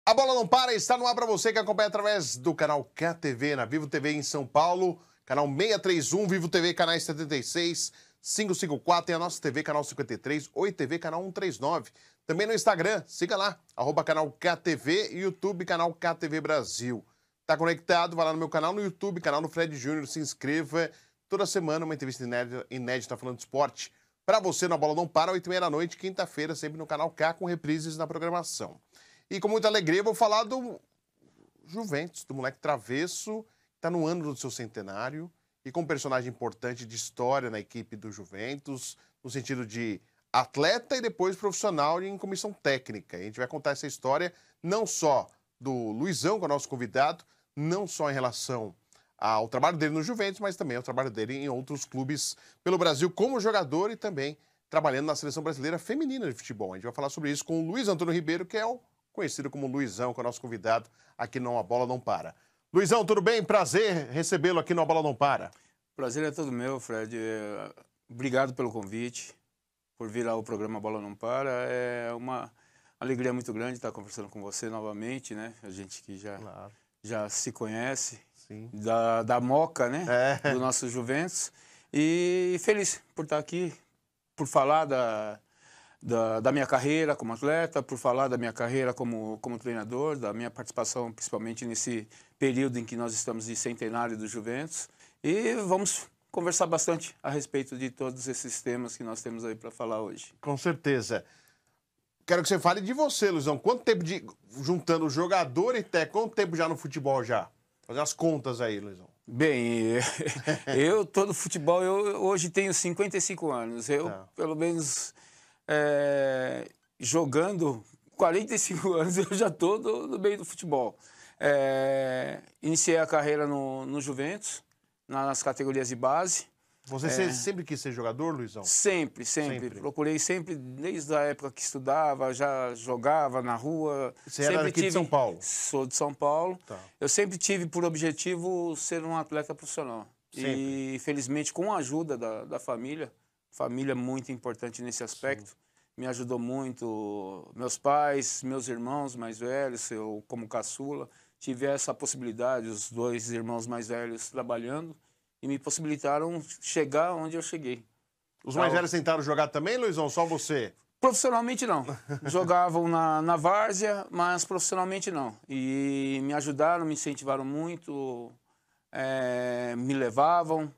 A bola não para, está no ar para você que acompanha através do canal KTV, na Vivo TV em São Paulo, canal 631, Vivo TV, canais 76, 554, tem a nossa TV, canal 53, Oi TV, canal 139. Também no Instagram, siga lá, @canal KTV e YouTube, canal KTV Brasil. Tá conectado? Vai lá no meu canal no YouTube, canal do Fred Júnior, se inscreva. Toda semana uma entrevista inédita falando de esporte. Para você, na Bola Não Para, 8h30 da noite, quinta-feira, sempre no canal K, com reprises na programação. E com muita alegria, eu vou falar do Juventus, do moleque travesso, que está no ano do seu centenário, e com um personagem importante de história na equipe do Juventus, no sentido de atleta e depois profissional em comissão técnica. A gente vai contar essa história não só do Luizão, que é o nosso convidado, não só em relação ao trabalho dele no Juventus, mas também ao trabalho dele em outros clubes pelo Brasil como jogador e também trabalhando na Seleção Brasileira Feminina de Futebol. A gente vai falar sobre isso com o Luiz Antônio Ribeiro, que é o conhecido como Luizão, que é o nosso convidado aqui no A Bola Não Para. Luizão, tudo bem? Prazer recebê-lo aqui no A Bola Não Para. Prazer é todo meu, Fred. Obrigado pelo convite, por vir ao programa Bola Não Para. É uma alegria muito grande estar conversando com você novamente, né? A gente que já se conhece, sim, da Moca, né? Do nosso Juventus. E feliz por estar aqui, por falar da minha carreira como atleta, por falar da minha carreira como treinador, da minha participação principalmente nesse período em que nós estamos de centenário do Juventus. E vamos conversar bastante a respeito de todos esses temas que nós temos aí para falar hoje. Com certeza. Quero que você fale de você, Luizão. Quanto tempo juntando jogador e técnico, quanto tempo já no futebol já? Fazer as contas aí, Luizão. Bem, eu tô no futebol, eu hoje tenho 55 anos. Eu, pelo menos, jogando 45 anos, eu já tô no meio do futebol. Iniciei a carreira no Juventus, nas categorias de base. Você sempre quis ser jogador, Luizão? Sempre. Procurei sempre, desde a época que estudava, já jogava na rua. Você era daqui de São Paulo? Sou de São Paulo. Tá. Eu sempre tive por objetivo ser um atleta profissional. Sempre. E, felizmente, com a ajuda da família muito importante nesse aspecto, sim, me ajudou muito. Meus pais, meus irmãos mais velhos, eu como caçula, tive essa possibilidade, os dois irmãos mais velhos trabalhando, e me possibilitaram chegar onde eu cheguei. Os mais velhos tentaram jogar também, Luizão? Só você? Profissionalmente não. Jogavam na várzea, mas profissionalmente não. E me ajudaram, me incentivaram muito, me levavam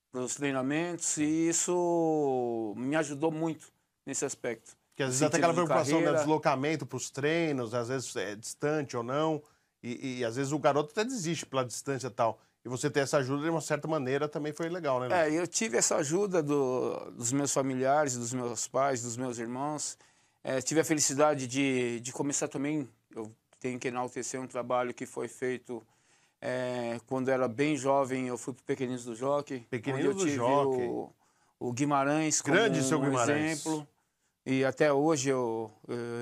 para os treinamentos, e isso me ajudou muito nesse aspecto. Porque às vezes até aquela preocupação do deslocamento para os treinos, às vezes é distante ou não, e às vezes o garoto até desiste pela distância e tal. E você ter essa ajuda de uma certa maneira também foi legal, né? Eu tive essa ajuda dos meus familiares, dos meus pais, dos meus irmãos. Tive a felicidade de começar também, eu tenho que enaltecer um trabalho que foi feito quando eu era bem jovem. Eu fui para o Pequeninos do Jockey. Pequeninos do Jockey. O Guimarães como grande seu Guimarães. Exemplo. E até hoje eu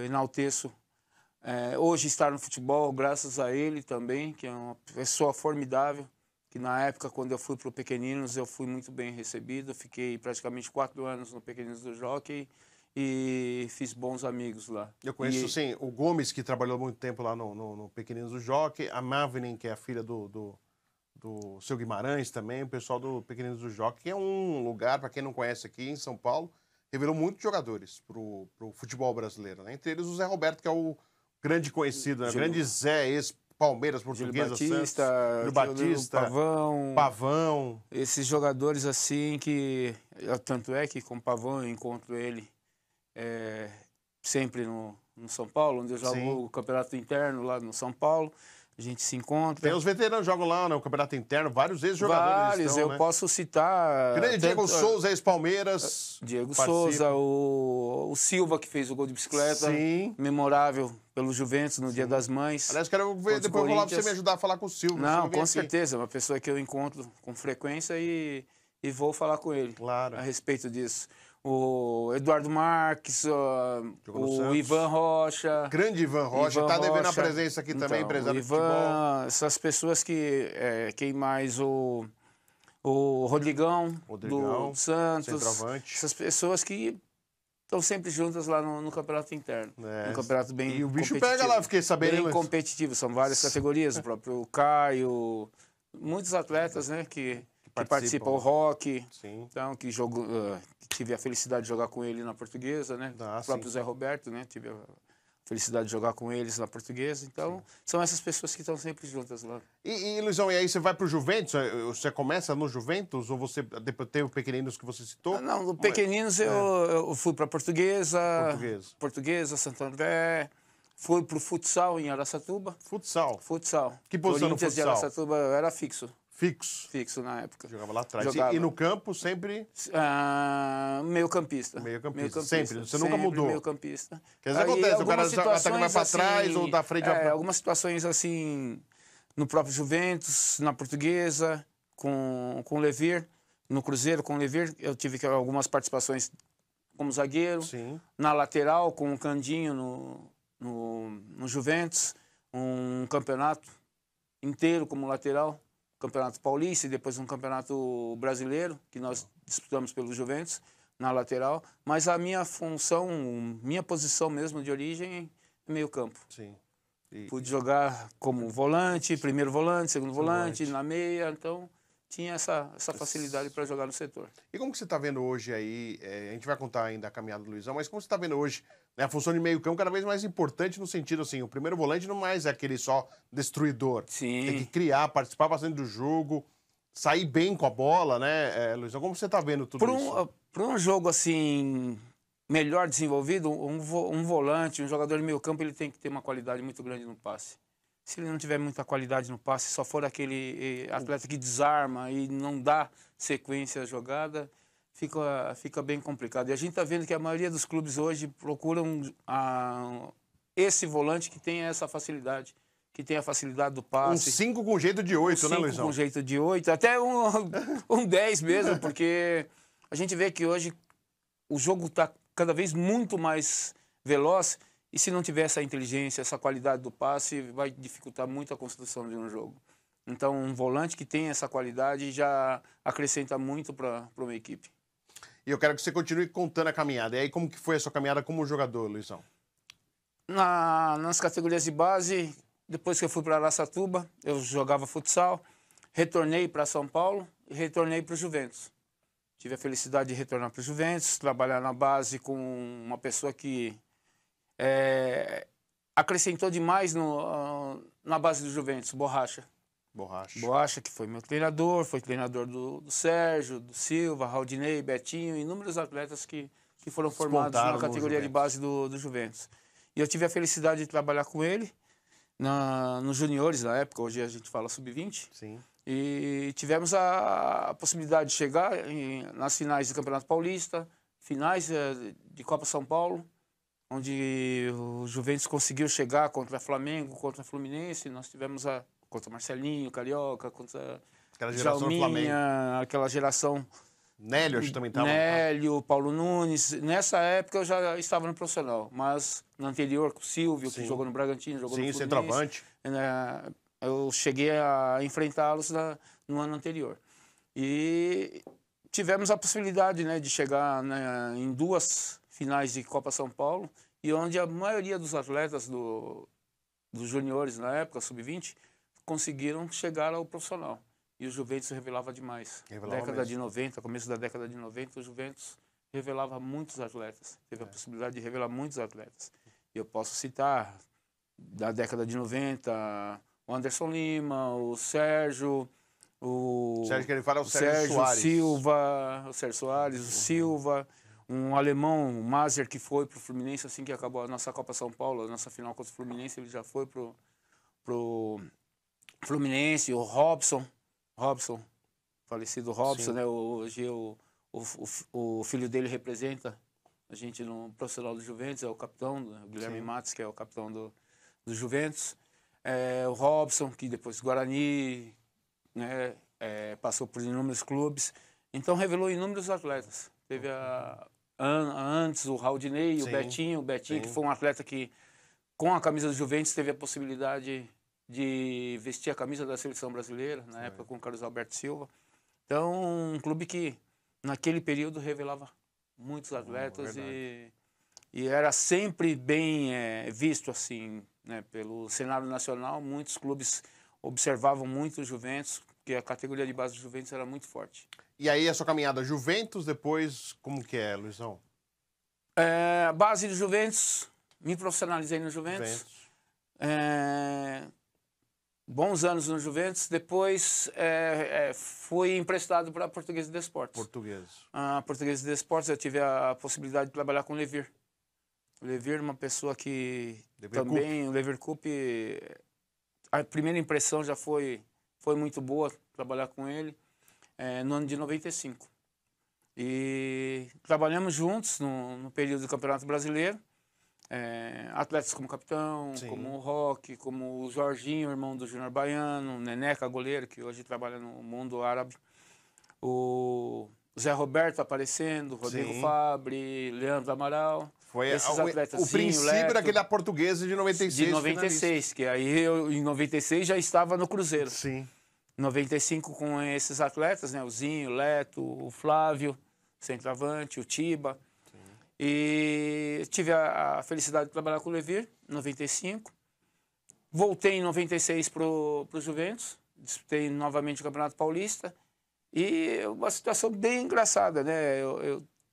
enalteço. Hoje estar no futebol, graças a ele também, que é uma pessoa formidável. Que na época, quando eu fui para o Pequeninos, eu fui muito bem recebido. Fiquei praticamente 4 anos no Pequeninos do Jockey e fiz bons amigos lá. Eu conheço, sim, o Gomes, que trabalhou muito tempo lá no Pequeninos do Jockey, a Mavenin, que é a filha do seu Guimarães também, o pessoal do Pequeninos do Jockey, que é um lugar, para quem não conhece aqui em São Paulo, revelou muitos jogadores para o futebol brasileiro, né? Entre eles o Zé Roberto, que é o grande conhecido, né? O grande Zé, Palmeiras, Portuguesa, Santos, Júlio Batista, Pavão. Esses jogadores assim que... Tanto é que com o Pavão eu encontro ele sempre no São Paulo, onde eu jogo, sim, o campeonato interno lá no São Paulo. A gente se encontra. Tem os veteranos que jogam lá no campeonato interno, vários ex-jogadores. Vários, eu posso citar... Grande Diego Souza, ex-Palmeiras. Diego Souza, o Silva, que fez o gol de bicicleta. Sim. Memorável pelo Juventus no, sim, Dia das Mães. Aliás, quero ver, depois eu vou lá para você me ajudar a falar com o Silva. Não, com certeza. Uma pessoa que eu encontro com frequência e vou falar com ele, claro, a respeito disso. O Eduardo Marques, o Ivan Rocha. Grande Ivan Rocha, está devendo a presença aqui também, então, empresário de futebol. Essas pessoas que... quem mais? O Rodrigão do Santos. Centroavante. Essas pessoas que estão sempre juntas lá no campeonato interno. Um campeonato bem E o bicho pega lá, fiquei sabendo. Bem competitivo, são várias categorias, o próprio Caio, muitos atletas, né, que participam, o Rock, então, que tive a felicidade de jogar com ele na Portuguesa, né, o próprio Zé Roberto, né, tive a felicidade de jogar com eles na Portuguesa, então são essas pessoas que estão sempre juntas lá. E Luizão, e aí você vai pro Juventus? Você começa no Juventus ou você depois tem o Pequeninos que você citou? Não, no Pequeninos eu fui para Portuguesa, Santo André, fui pro futsal em Araçatuba. Futsal? Futsal. Que posição no Corinthians futsal? de Araçatuba era fixo. Fixo? Fixo na época. Jogava lá atrás. E no campo sempre? Meio campista. Meio campista. Sempre? Você nunca mudou? Meio campista. Quer dizer, acontece, o cara vai para trás ou da frente... Algumas situações assim, no próprio Juventus, na Portuguesa, com o Levir, no Cruzeiro com o Levir, eu tive algumas participações como zagueiro. Sim. Na lateral, com o Candinho no Juventus, um campeonato inteiro como lateral. Campeonato Paulista e depois um campeonato brasileiro, que nós disputamos pelo Juventus, na lateral. Mas a minha função, minha posição mesmo de origem é meio campo. Sim. Pude jogar como volante, primeiro volante, segundo volante, na meia, então tinha essa facilidade para jogar no setor. E como que você está vendo hoje aí, a gente vai contar ainda a caminhada do Luizão, mas como você está vendo hoje, né, a função de meio campo cada vez mais importante no sentido assim, o primeiro volante não mais é aquele só destruidor. Sim. Tem que criar, participar bastante do jogo, sair bem com a bola, né, Luizão? Como você está vendo tudo isso? Para um jogo assim, melhor desenvolvido, um volante, um jogador de meio campo, ele tem que ter uma qualidade muito grande no passe. Se ele não tiver muita qualidade no passe, só for aquele atleta que desarma e não dá sequência à jogada, fica bem complicado. E a gente está vendo que a maioria dos clubes hoje procuram esse volante que tem essa facilidade, que tem a facilidade do passe. Um 5 com jeito de 8, né, Luizão? Com jeito de 8, até um 10 mesmo, porque a gente vê que hoje o jogo está cada vez muito mais veloz. E se não tiver essa inteligência, essa qualidade do passe, vai dificultar muito a construção de um jogo. Então, um volante que tem essa qualidade já acrescenta muito para uma equipe. E eu quero que você continue contando a caminhada. E aí, como que foi a sua caminhada como jogador, Luizão? Nas categorias de base, depois que eu fui para Araçatuba, eu jogava futsal, retornei para São Paulo e retornei para o Juventus. Tive a felicidade de retornar para o Juventus, trabalhar na base com uma pessoa que acrescentou demais na base do Juventus, Borracha. Borracha, que foi meu treinador, foi treinador do Sérgio, do Silva, Raudinei, Betinho, inúmeros atletas que foram formados na categoria de base do Juventus. E eu tive a felicidade de trabalhar com ele nos juniores na época, hoje a gente fala sub-20. Sim. E tivemos a possibilidade de chegar nas finais do Campeonato Paulista, finais de Copa São Paulo, onde o Juventus conseguiu chegar contra Flamengo, contra Fluminense. Nós tivemos contra Marcelinho, Carioca, contra Jalminha, aquela geração... Nélio, acho que também estava. Nélio, Paulo Nunes. Nessa época eu já estava no profissional, mas no anterior, com o Silvio, que jogou no Bragantino, jogou no Fluminense. Centroavante. Eu cheguei a enfrentá-los no ano anterior. E tivemos a possibilidade, né, de chegar, né, em 2 finais de Copa São Paulo, e onde a maioria dos atletas dos juniores na época, sub-20, conseguiram chegar ao profissional. E o Juventus revelava demais. De 90, começo da década de 90, o Juventus revelava muitos atletas. Teve a possibilidade de revelar muitos atletas. E eu posso citar, da década de 90, o Anderson Lima, o Sérgio... O Sérgio que ele fala é o Sérgio Soares. O Sérgio Soares, o Silva... Um alemão, o Mazer, que foi para o Fluminense assim que acabou a nossa Copa São Paulo, a nossa final contra o Fluminense, ele já foi pro Fluminense. O Robson, falecido Robson, né? Hoje o filho dele representa a gente no profissional do Juventus, é o capitão, o Guilherme Matos, que é o capitão do Juventus. O Robson, que depois Guarani, né? Passou por inúmeros clubes, então revelou inúmeros atletas. Teve antes o Raudinei, o Betinho, que foi um atleta que, com a camisa do Juventus, teve a possibilidade de vestir a camisa da seleção brasileira, na época com o Carlos Alberto Silva. Então, um clube que, naquele período, revelava muitos atletas e e era sempre bem visto assim, né, pelo cenário nacional. Muitos clubes observavam muito o Juventus, porque a categoria de base do Juventus era muito forte. E aí a sua caminhada Juventus, depois, como que é, Luizão? Base do Juventus, me profissionalizei no Juventus. Bons anos no Juventus, depois fui emprestado para a Portuguesa de Esportes. A Portuguesa de Esportes, eu tive a possibilidade de trabalhar com o Levir. O Levir é uma pessoa que o Levir Coupe, a primeira impressão já foi muito boa trabalhar com ele, no ano de 95. E trabalhamos juntos no período do Campeonato Brasileiro. Atletas como capitão, Sim. como o Roque, como o Jorginho, irmão do Júnior Baiano, Neneca, goleiro, que hoje trabalha no mundo árabe, o Zé Roberto aparecendo, Rodrigo Sim. Fabre, Leandro Amaral. Foi esses atletas, o princípio Leto, daquele Portuguesa de 96. De 96, finalista. Que aí eu, em 96, já estava no Cruzeiro. Sim. 95 com esses atletas, né? O Zinho, o Leto, o Flávio, centroavante, o Tiba. E tive a felicidade de trabalhar com o Levir, em 95. Voltei em 96 para o Juventus, disputei novamente o Campeonato Paulista. E uma situação bem engraçada, né?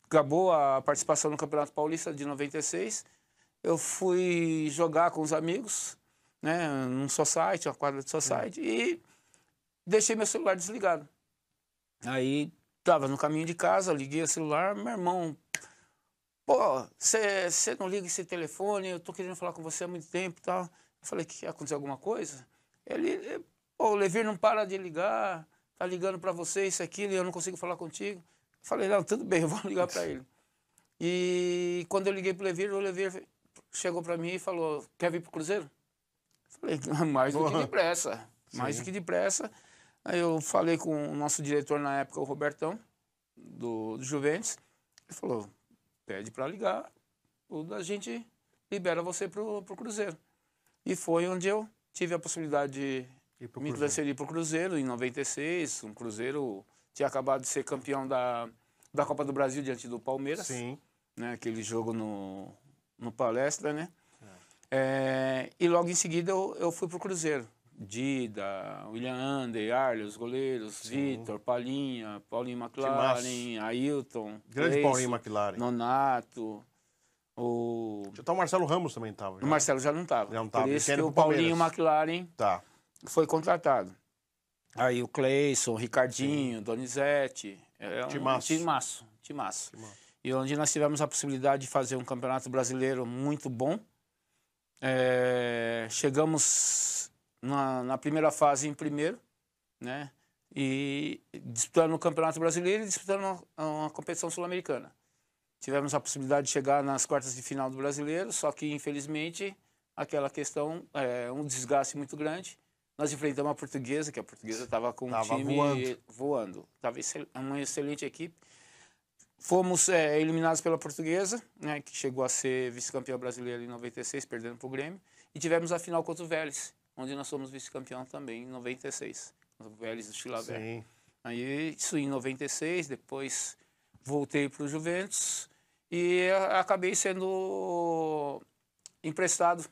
Acabou a participação no Campeonato Paulista de 96. Eu fui jogar com os amigos, né? Num society, uma quadra de society, e deixei meu celular desligado. Aí estava no caminho de casa, liguei o celular, meu irmão... Pô, você não liga esse telefone, eu tô querendo falar com você há muito tempo e tal. Eu falei, que aconteceu alguma coisa? Pô, o Levir não para de ligar, tá ligando para você, isso, aquilo, e eu não consigo falar contigo. Eu falei, não, tudo bem, eu vou ligar para ele. E quando eu liguei pro Levir, o Levir chegou para mim e falou, quer vir pro Cruzeiro? Eu falei, mais do que depressa, mais do que depressa. Aí eu falei com o nosso diretor na época, o Robertão, do Juventus, ele falou... pede para ligar, a gente libera você pro Cruzeiro. E foi onde eu tive a possibilidade de me transferir para o Cruzeiro, em 96. Um Cruzeiro tinha acabado de ser campeão da Copa do Brasil diante do Palmeiras. Sim. Né, aquele jogo no Palestra, né? E logo em seguida eu fui para o Cruzeiro. Dida, William Ander, Arley, os goleiros, Vitor, Paulinho McLaren, Ailton, grande Paulinho McLaren, Nonato, o Marcelo Ramos também estava. O Marcelo já não estava. Por isso que o Paulinho McLaren foi contratado. Aí o Cleison, o Ricardinho, Donizete, timaço. E onde nós tivemos a possibilidade de fazer um campeonato brasileiro muito bom. Chegamos na primeira fase em primeiro, né? E disputando o Campeonato Brasileiro e disputando uma competição sul-americana. Tivemos a possibilidade de chegar nas quartas de final do Brasileiro, só que, infelizmente, aquela questão, um desgaste muito grande. Nós enfrentamos a Portuguesa, que a Portuguesa estava com um time voando. Estava uma excelente equipe. Fomos eliminados pela Portuguesa, né, que chegou a ser vice-campeão brasileiro em 96, perdendo para o Grêmio. E tivemos a final contra o Vélez, onde nós fomos vice-campeão também em 96, o Vélez do Chilaver. Aí, isso em 96, depois voltei para o Juventus e acabei sendo emprestado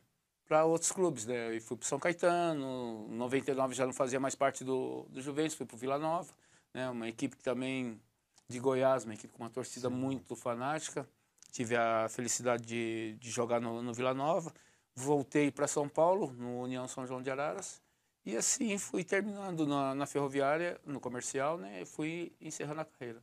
para outros clubes, né? E fui para o São Caetano, em 99 já não fazia mais parte do Juventus, fui para o Vila Nova, né? Uma equipe também de Goiás, uma equipe com uma torcida muito fanática. Tive a felicidade de jogar no Vila Nova. Voltei para São Paulo, no União São João de Araras, e assim fui terminando na Ferroviária, no comercial, né? E fui encerrando a carreira.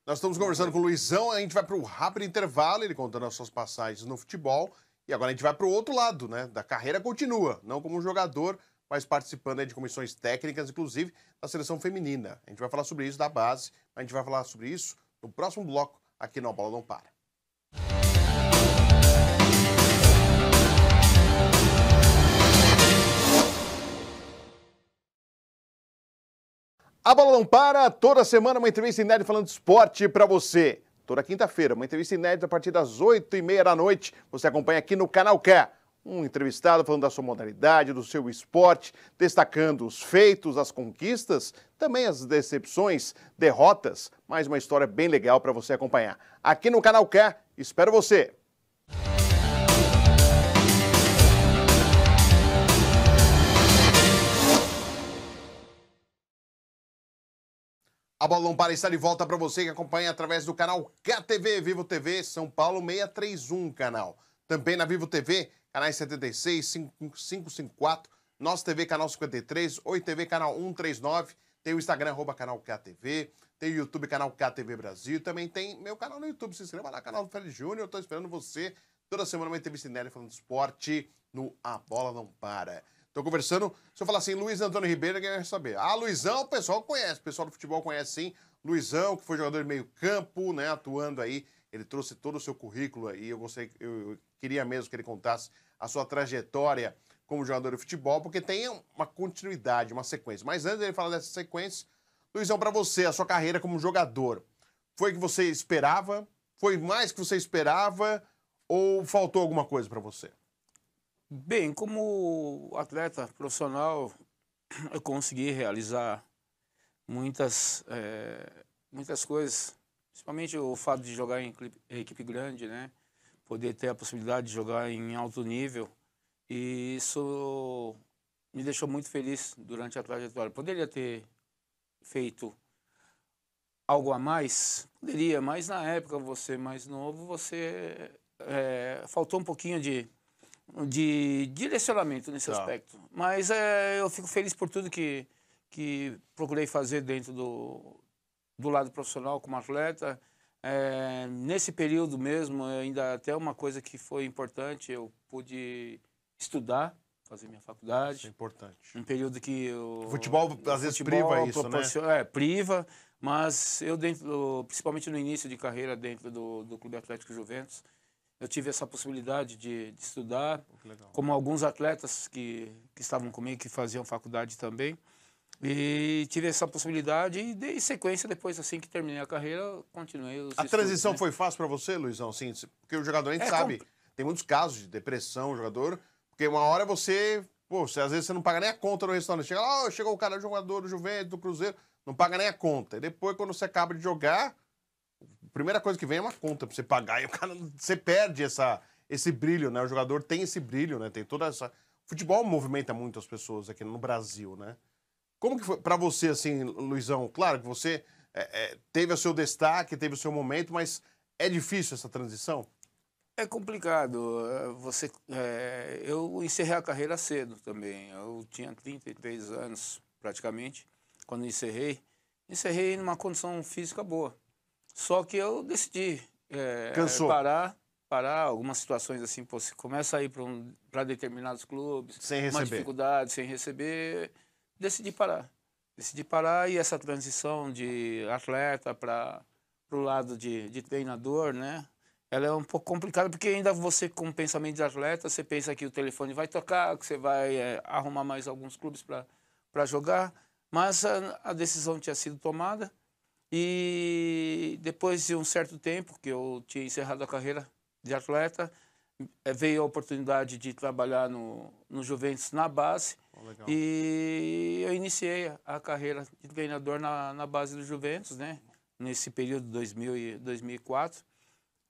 Nós estamos conversando com o Luizão, a gente vai para o rápido intervalo, ele contando as suas passagens no futebol, e agora a gente vai para o outro lado, né? Da carreira continua, não como jogador, mas participando aí de comissões técnicas, inclusive da seleção feminina. A gente vai falar sobre isso da base, a gente vai falar sobre isso no próximo bloco aqui no A Bola Não Para. A Bola Não Para, toda semana uma entrevista inédita falando de esporte para você. Toda quinta-feira, uma entrevista inédita a partir das 8h30 da noite. Você acompanha aqui no Canal K. Um entrevistado falando da sua modalidade, do seu esporte, destacando os feitos, as conquistas, também as decepções, derrotas. Mais uma história bem legal para você acompanhar. Aqui no Canal K, espero você! A Bola Não Para está de volta para você que acompanha através do canal KTV, Vivo TV, São Paulo 631 canal. Também na Vivo TV, canais 76, 554, Nossa TV, canal 53, Oi TV, canal 139, tem o Instagram, @canal KTV, tem o YouTube, canal KTV Brasil, também tem meu canal no YouTube, se inscreva lá, canal do Félix Júnior, eu tô esperando você. Toda semana uma entrevista inédita falando de esporte no A Bola Não Para. Tô conversando, se eu falar assim, Luiz Antônio Ribeiro, ninguém vai saber. Ah, Luizão, o pessoal conhece, o pessoal do futebol conhece sim. Luizão, que foi jogador de meio campo, né, atuando aí, ele trouxe todo o seu currículo aí, eu queria mesmo que ele contasse a sua trajetória como jogador de futebol, porque tem uma continuidade, uma sequência. Mas antes dele falar dessa sequência, Luizão, para você, a sua carreira como jogador, foi o que você esperava? Foi mais que você esperava? Ou faltou alguma coisa para você? Bem, como atleta profissional, eu consegui realizar muitas coisas, principalmente o fato de jogar em equipe grande, né? Poder ter a possibilidade de jogar em alto nível. E isso me deixou muito feliz durante a trajetória. Poderia ter feito algo a mais? Poderia, mas na época, você mais novo, faltou um pouquinho de direcionamento nesse aspecto. Mas eu fico feliz por tudo que procurei fazer dentro do lado profissional como atleta. Nesse período mesmo, ainda até uma coisa que foi importante, eu pude estudar, fazer minha faculdade. Isso é importante. Um período que o futebol às vezes priva isso, né? Priva, mas eu principalmente no início de carreira dentro do Clube Atlético Juventus, eu tive essa possibilidade de estudar, como alguns atletas que estavam comigo, que faziam faculdade também. E tive essa possibilidade e dei sequência depois, assim que terminei a carreira, continuei os estudos, transição, né? Foi fácil para você, Luizão? Assim, porque o jogador, a gente sabe, tem muitos casos de depressão, jogador, porque uma hora às vezes você não paga nem a conta no restaurante. Chega lá, chegou o cara, jogador do Juventus, do Cruzeiro, não paga nem a conta. E depois, quando você acaba de jogar, a primeira coisa que vem é uma conta pra você pagar, e você perde esse brilho, né? O jogador tem esse brilho, né? Tem toda essa... O futebol movimenta muito as pessoas aqui no Brasil, né? Como que foi pra você, assim, Luizão? Claro que você teve o seu destaque, teve o seu momento, mas é difícil essa transição? É complicado. Eu encerrei a carreira cedo também. Eu tinha 33 anos, praticamente, quando encerrei. Encerrei numa condição física boa. Só que eu decidi parar algumas situações assim, você começa a ir para determinados clubes, sem receber, uma dificuldade, sem receber, decidi parar e essa transição de atleta para o lado de treinador, né? Ela é um pouco complicada porque ainda você com o pensamento de atleta, você pensa que o telefone vai tocar, que você vai arrumar mais alguns clubes para jogar, mas a decisão tinha sido tomada. E depois de um certo tempo, que eu tinha encerrado a carreira de atleta, veio a oportunidade de trabalhar no Juventus na base. E eu iniciei a carreira de treinador na base do Juventus, né? Nesse período de 2000 e 2004.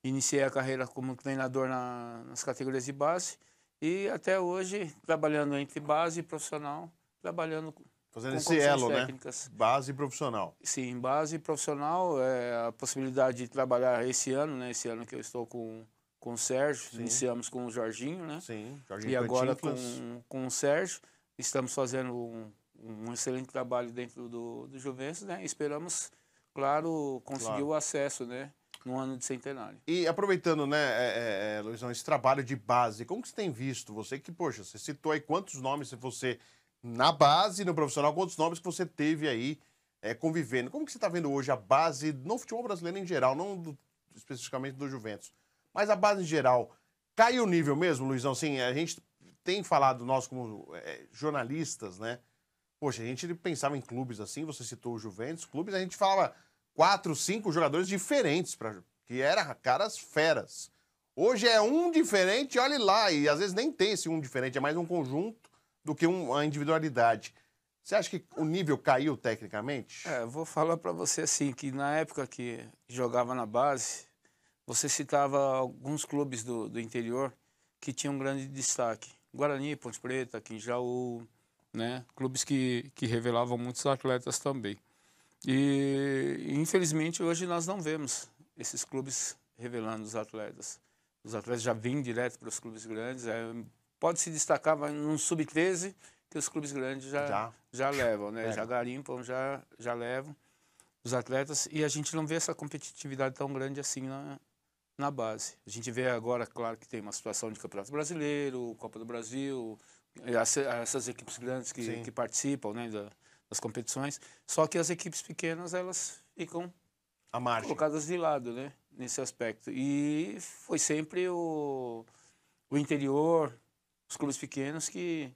Iniciei a carreira como treinador nas categorias de base e até hoje trabalhando entre base e profissional, trabalhando fazendo esse elo, técnicas. Né? Base e profissional. Sim, base e profissional, a possibilidade de trabalhar esse ano, né? Esse ano que eu estou com o Sérgio, sim. Iniciamos com o Jorginho, né? Sim, Jorginho. E agora com o Sérgio, estamos fazendo um excelente trabalho dentro do Juventus, né? Esperamos, claro, conseguir o acesso, né? No ano de centenário. E aproveitando, né, Luizão, esse trabalho de base, como que você tem visto? Você que, poxa, você citou aí quantos nomes você... Na base, no profissional, quantos nomes que você teve aí convivendo? Como que você está vendo hoje a base, no futebol brasileiro em geral, não especificamente do Juventus, mas a base em geral, caiu o nível mesmo, Luizão? Assim, a gente tem falado, nós como jornalistas, né? Poxa, a gente pensava em clubes assim, você citou o Juventus, clubes, a gente falava 4, 5 jogadores diferentes, que eram caras feras. Hoje é um diferente, olhe lá, e às vezes nem tem esse um diferente, é mais um conjunto do que uma individualidade. Você acha que o nível caiu tecnicamente? Vou falar para você assim, que na época que jogava na base, você citava alguns clubes do interior que tinham um grande destaque. Guarani, Ponte Preta, Quinjaú, né? Clubes que revelavam muitos atletas também. E, infelizmente, hoje nós não vemos esses clubes revelando os atletas. Os atletas já vêm direto para os clubes grandes. Pode se destacar num sub-13, que os clubes grandes já levam, né? Já garimpam, já levam os atletas. E a gente não vê essa competitividade tão grande assim na base. A gente vê agora, claro, que tem uma situação de Campeonato Brasileiro, Copa do Brasil, essas equipes grandes que participam, né, das competições. Só que as equipes pequenas, elas ficam colocadas de lado, né, nesse aspecto. E foi sempre o interior, os clubes pequenos que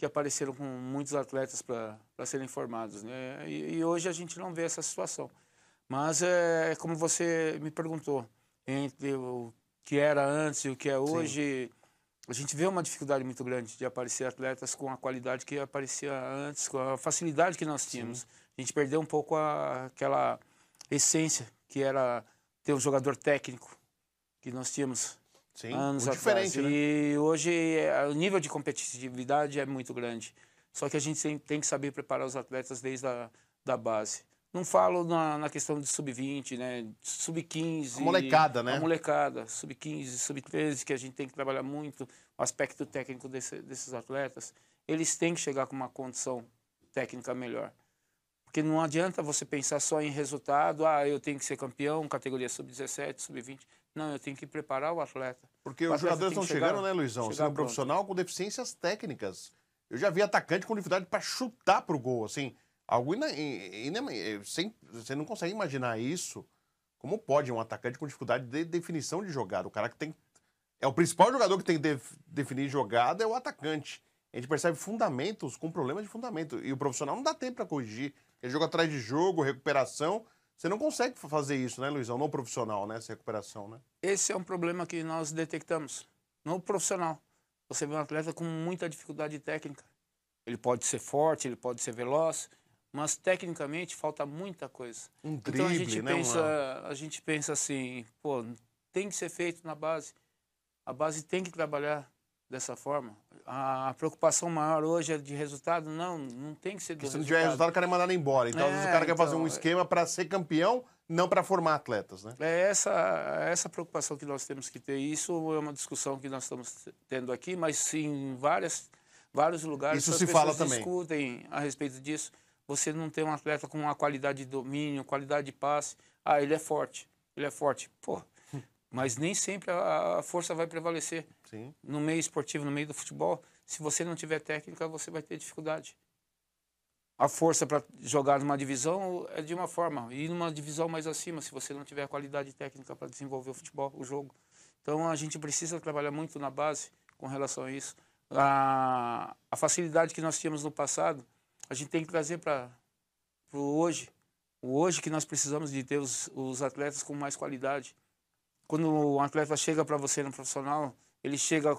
apareceram com muitos atletas para serem formados, né? E hoje a gente não vê essa situação. Mas é como você me perguntou, entre o que era antes e o que é hoje, a gente vê uma dificuldade muito grande de aparecer atletas com a qualidade que aparecia antes, com a facilidade que nós tínhamos. A gente perdeu um pouco aquela essência que era ter um jogador técnico que nós tínhamos anos atrás. Né? E hoje o nível de competitividade é muito grande. Só que a gente tem que saber preparar os atletas desde da base. Não falo na questão de sub-20, né? Sub-15. A molecada, né? A molecada, sub-15, sub-13, que a gente tem que trabalhar muito o aspecto técnico desses atletas. Eles têm que chegar com uma condição técnica melhor. Porque não adianta você pensar só em resultado, eu tenho que ser campeão, categoria sub-17, sub-20. Não, eu tenho que preparar o atleta. Porque os jogadores estão chegando, né, Luizão? Sendo profissional com deficiências técnicas. Eu já vi atacante com dificuldade para chutar pro gol, assim. Algo você não consegue imaginar isso. Como pode um atacante com dificuldade de definição de jogada? O cara que tem... É o principal jogador que tem que definir jogada é o atacante. A gente percebe fundamentos com problemas de fundamento. E o profissional não dá tempo para corrigir. É jogo atrás de jogo, recuperação. Você não consegue fazer isso, né, Luizão? No profissional, né? Essa recuperação, né? Esse é um problema que nós detectamos. No profissional. Você vê um atleta com muita dificuldade técnica. Ele pode ser forte, ele pode ser veloz, mas tecnicamente falta muita coisa. Um drible, então a né, gente pensa assim, pô, tem que ser feito na base. A base tem que trabalhar dessa forma. A preocupação maior hoje é de resultado? Não tem que ser do resultado. Se não tiver resultado, o cara é mandado embora. Então, às vezes o cara quer fazer um esquema para ser campeão, não para formar atletas, né? É essa preocupação que nós temos que ter. Isso é uma discussão que nós estamos tendo aqui, mas sim, em vários lugares isso se fala também. Discutem a respeito disso. Você não tem um atleta com uma qualidade de domínio, qualidade de passe. Ele é forte. Pô, mas nem sempre a força vai prevalecer. Sim. No meio esportivo, no meio do futebol, se você não tiver técnica, você vai ter dificuldade. A força para jogar numa divisão é de uma forma, e numa divisão mais acima, se você não tiver a qualidade técnica para desenvolver o futebol, o jogo. Então a gente precisa trabalhar muito na base com relação a isso. A facilidade que nós tínhamos no passado, a gente tem que trazer para o hoje. O hoje que nós precisamos de ter os atletas com mais qualidade. Quando um atleta chega para você no profissional, ele chega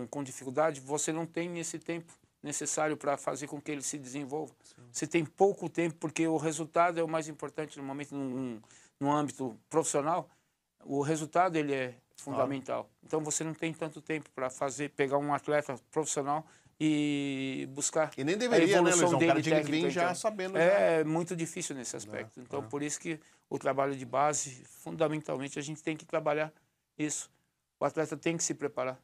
com dificuldade, você não tem esse tempo necessário para fazer com que ele se desenvolva. Sim. Você tem pouco tempo, porque o resultado é o mais importante no momento, no âmbito profissional. O resultado ele é fundamental. Então você não tem tanto tempo para pegar um atleta profissional e buscar e nem deveria, a evolução né, Luizão? dele, O cara tinha que vir já então, sabendo. É muito difícil nesse aspecto. Então, por isso que o trabalho de base, fundamentalmente, a gente tem que trabalhar isso. O atleta tem que se preparar.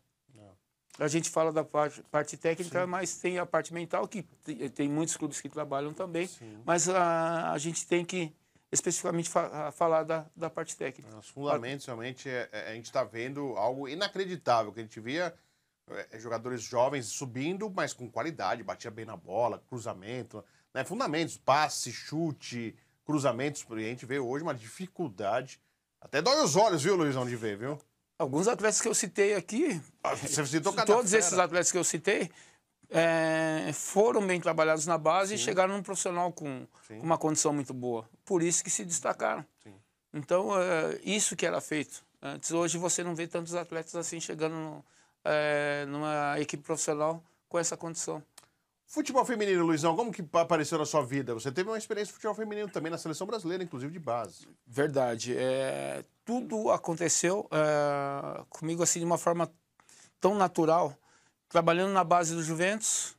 A gente fala da parte técnica, mas tem a parte mental, que tem muitos clubes que trabalham também. Sim. Mas a gente tem que especificamente falar da parte técnica. Os fundamentos, realmente, a gente está vendo algo inacreditável, que a gente via jogadores jovens subindo, mas com qualidade, batia bem na bola, cruzamento, né? Fundamentos, passe, chute, cruzamentos, a gente vê hoje uma dificuldade. Até dói os olhos, viu, Luizão, de ver, viu? Alguns atletas que eu citei aqui, você citou todos esses atletas que eu citei, foram bem trabalhados na base. Sim. E chegaram num profissional com uma condição muito boa. Por isso que se destacaram. Sim. Então, isso que era feito. Antes, hoje você não vê tantos atletas assim chegando numa equipe profissional com essa condição. Futebol feminino, Luizão, como que apareceu na sua vida? Você teve uma experiência de futebol feminino também na seleção brasileira, inclusive de base. Verdade. Tudo aconteceu comigo assim de uma forma tão natural. Trabalhando na base do Juventus,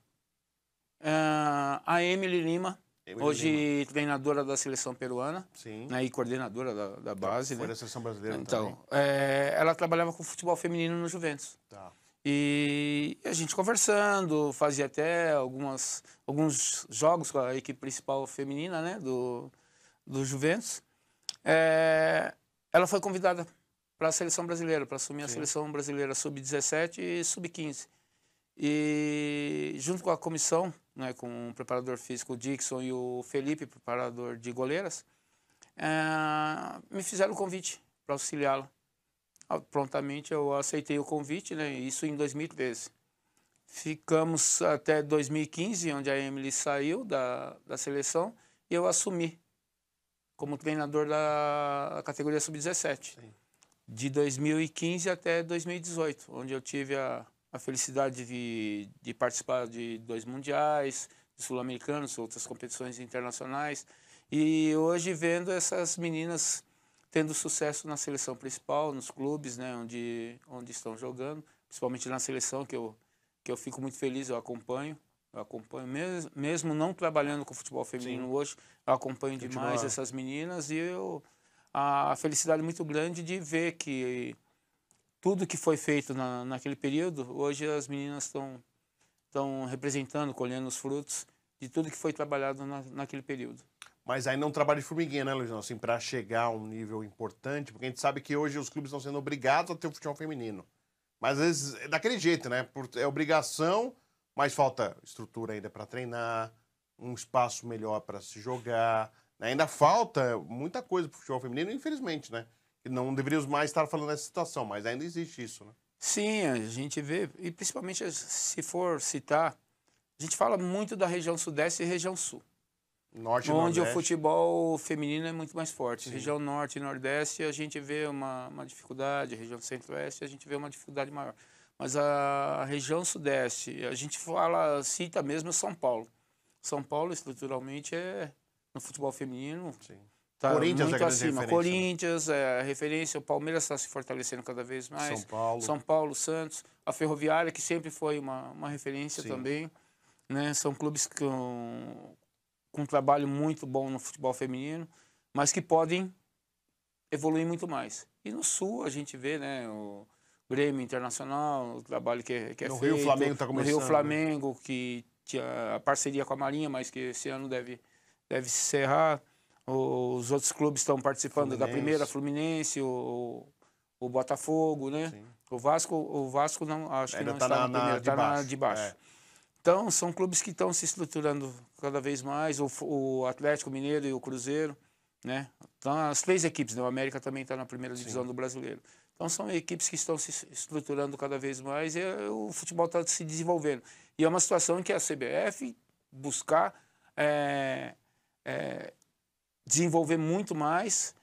a Emily Lima. Hoje treinadora da seleção peruana, Sim. né, e coordenadora da base. Foi né? da seleção brasileira Então, também. ela trabalhava com futebol feminino no Juventus. Tá. E a gente conversando, fazia até alguns jogos com a equipe principal feminina, né, do Juventus. Ela foi convidada para a seleção brasileira, para assumir a seleção brasileira sub-17 e sub-15. E junto com a comissão, né, com o preparador físico Dixon e o Felipe, preparador de goleiras, me fizeram o convite para auxiliá-la. Prontamente eu aceitei o convite, né, isso em 2013. Ficamos até 2015, onde a Emily saiu da seleção, e eu assumi como treinador da categoria sub-17. De 2015 até 2018, onde eu tive a felicidade de participar de 2 mundiais, de sul-americanos, outras competições internacionais. E hoje vendo essas meninas tendo sucesso na seleção principal, nos clubes, né, onde estão jogando, principalmente na seleção, que eu fico muito feliz, eu acompanho mesmo não trabalhando com futebol feminino hoje, eu acompanho demais essas meninas, e a felicidade muito grande de ver que tudo que foi feito naquele período, hoje as meninas estão representando, colhendo os frutos de tudo que foi trabalhado naquele período. Mas aí não trabalha de formiguinha, né, Luizão? Assim, para chegar a um nível importante, porque a gente sabe que hoje os clubes estão sendo obrigados a ter o futebol feminino. Mas às vezes é daquele jeito, né? É obrigação, mas falta estrutura ainda para treinar, um espaço melhor para se jogar. Ainda falta muita coisa para o futebol feminino, infelizmente, né? Que não deveríamos mais estar falando nessa situação, mas ainda existe isso, né? Sim, a gente vê, e principalmente se for citar, a gente fala muito da região Sudeste e região Sul. Norte e onde Nordeste. O futebol feminino é muito mais forte. Sim. Região Norte e Nordeste a gente vê uma dificuldade, região Centro-Oeste a gente vê uma dificuldade maior. Mas a região Sudeste, a gente cita mesmo São Paulo. São Paulo, estruturalmente, no futebol feminino, está muito acima. Corinthians é a referência, o Palmeiras está se fortalecendo cada vez mais. São Paulo, Santos, a Ferroviária, que sempre foi uma referência também. Né? São clubes com um trabalho muito bom no futebol feminino, mas que podem evoluir muito mais. E no Sul a gente vê, né, o Grêmio Internacional, o trabalho que é feito. No Rio, o Flamengo está começando. No Rio, o Flamengo, que tinha a parceria com a Marinha, mas que esse ano deve se encerrar. Os outros clubes estão participando da primeira, Fluminense, o Botafogo, né? Sim. O Vasco não, acho que não está na primeira, está na de baixo. Então, são clubes que estão se estruturando cada vez mais, o Atlético Mineiro e o Cruzeiro, né? Então, as 3 equipes, né? O América também está na primeira divisão do Brasileiro. Então, são equipes que estão se estruturando cada vez mais e o futebol está se desenvolvendo. E é uma situação em que a CBF buscar desenvolver muito mais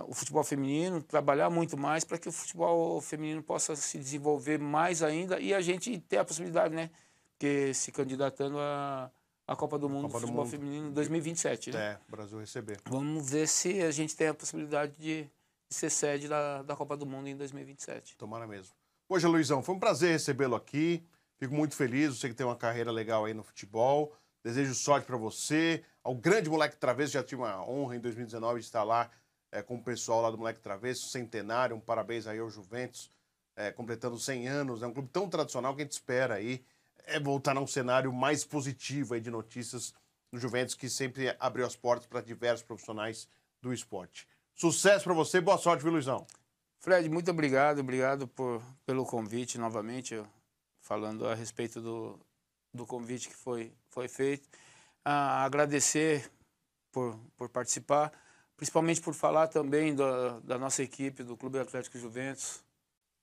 o futebol feminino, trabalhar muito mais para que o futebol feminino possa se desenvolver mais ainda e a gente ter a possibilidade, né? Que se candidatando à Copa do Mundo do futebol feminino em 2027. Né? O Brasil receber. Vamos ver se a gente tem a possibilidade de ser sede da Copa do Mundo em 2027. Tomara mesmo. Poxa, Luizão, foi um prazer recebê-lo aqui. Fico muito feliz, você que tem uma carreira legal aí no futebol. Desejo sorte para você. Ao grande Moleque Travesso, já tive uma honra em 2019 de estar lá com o pessoal lá do Moleque Travesso, centenário. Um parabéns aí ao Juventus, completando 100 anos. É um clube tão tradicional que a gente espera aí voltar a um cenário mais positivo aí de notícias no Juventus, que sempre abriu as portas para diversos profissionais do esporte. Sucesso para você, boa sorte, viu, Luizão? Fred, muito obrigado pelo convite novamente, falando a respeito do convite que foi feito. Agradecer por participar, principalmente por falar também da nossa equipe, do Clube Atlético Juventus.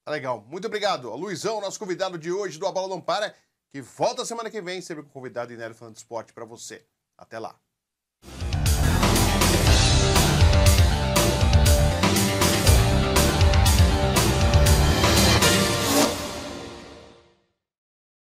Legal, muito obrigado. Luizão, nosso convidado de hoje do A Bola Não Para, que volta semana que vem, sempre com o convidado Inélio falando de esporte para você. Até lá.